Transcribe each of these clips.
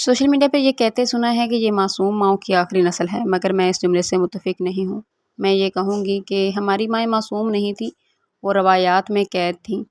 Social media पे ये कहते सुना है कि ये मासूम माँओं की आखिरी नस्ल है, मगर मैं इस जुमले से मुत्तफ़िक नहीं हूँ। मैं ये कहूँगी कि हमारी माएँ मासूम नहीं थीं, वो रवायात में कैद थीं,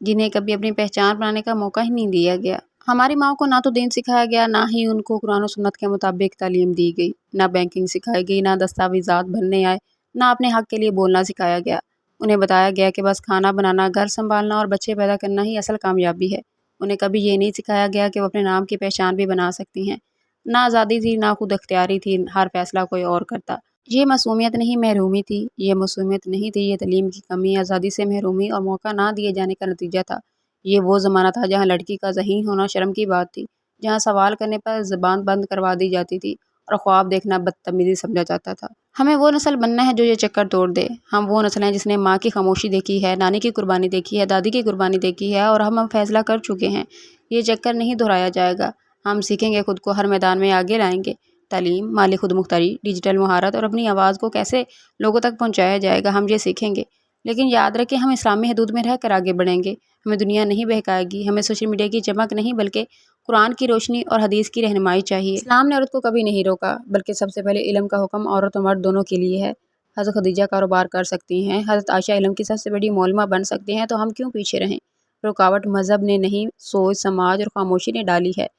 जिन्हें कभी अपनी पहचान बनाने का मौका ही नहीं दिया गया। हमारी माँओं को ना तो दीन सिखाया गया, ना ही उनको कुरान और सुन्नत के मुताबिक तालीम दी गई। ना बैंकिंग सिखाई गई, ना दस्तावेज़ात भरने आए, ना अपने हक़ के लिए बोलना सिखाया गया। उन्हें बताया गया कि बस खाना बनाना, घर सँभालना और बच्चे पैदा करना ही असल कामयाबी है। उन्हें कभी ये नहीं सिखाया गया कि वो अपने नाम की पहचान भी बना सकती हैं। ना आज़ादी थी, ना खुद अख्तियारी थी, हर फ़ैसला कोई और करता। ये मासूमियत नहीं महरूमी थी, ये मासूमियत नहीं थी, ये तालीम की कमी, आज़ादी से महरूमी और मौका ना दिए जाने का नतीजा था। ये वो ज़माना था जहाँ लड़की का ज़हीन होना शर्म की बात थी, जहाँ सवाल करने पर ज़बान बंद करवा दी जाती थी और ख्वाब देखना बदतमीज़ी समझा जाता था। हमें वो नस्ल बनना है जो ये चक्कर तोड़ दे। हम वो नस्ल हैं जिसने माँ की खामोशी देखी है, नानी की कुर्बानी देखी है, दादी की कुर्बानी देखी है और हम फैसला कर चुके हैं। ये चक्कर नहीं दोहराया जाएगा। हम सीखेंगे, खुद को हर मैदान में आगे लाएंगे। तालीम, माली खुदमुख्तारी, डिजिटल महारत और अपनी आवाज़ को कैसे लोगों तक पहुँचाया जाएगा, हम ये सीखेंगे। लेकिन याद रखें, हम इस्लामी हदूद में रह कर आगे बढ़ेंगे। हमें दुनिया नहीं बहकाएगी, हमें सोशल मीडिया की चमक नहीं बल्कि कुरान की रोशनी और हदीस की रहनुमाई चाहिए। इस्लाम ने औरत को कभी नहीं रोका, बल्कि सबसे पहले इल्म का हुक्म औरत और मर्द दोनों के लिए है। हज़रत खदीजा कारोबार कर सकती हैं, हज़रत आयशा इल्म की सबसे बड़ी मौलमा बन सकती हैं, तो हम क्यों पीछे रहें? रुकावट मज़हब ने नहीं, सोच, समाज और खामोशी ने डाली है।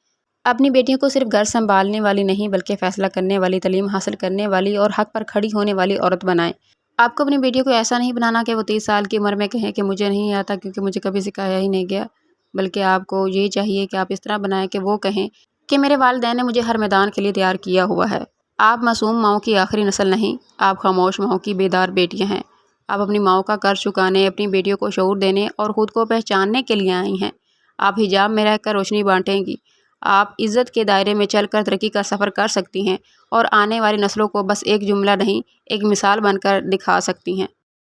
अपनी बेटियों को सिर्फ घर संभालने वाली नहीं, बल्कि फ़ैसला करने वाली, तालीम हासिल करने वाली और हक़ पर खड़ी होने वाली औरत बनाएं। आपको अपनी बेटियों को ऐसा नहीं बनाना कि वो 30 साल की उम्र में कहें कि मुझे नहीं आता क्योंकि मुझे कभी सिखाया ही नहीं गया, बल्कि आपको ये चाहिए कि आप इस तरह बनाएं कि वो कहें कि मेरे वालिदैन ने मुझे हर मैदान के लिए तैयार किया हुआ है। आप मासूम माँओं की आखिरी नस्ल नहीं, आप खामोश माँओं की बेदार बेटियाँ हैं। आप अपनी माँओं का कर्ज चुकाने, अपनी बेटियों को शऊर देने और ख़ुद को पहचानने के लिए आई हैं। आप हिजाब में रहकर रोशनी बांटेंगी। आप इज़्ज़त के दायरे में चलकर तरक्की का सफ़र कर सकती हैं और आने वाली नस्लों को बस एक जुमला नहीं, एक मिसाल बनकर दिखा सकती हैं।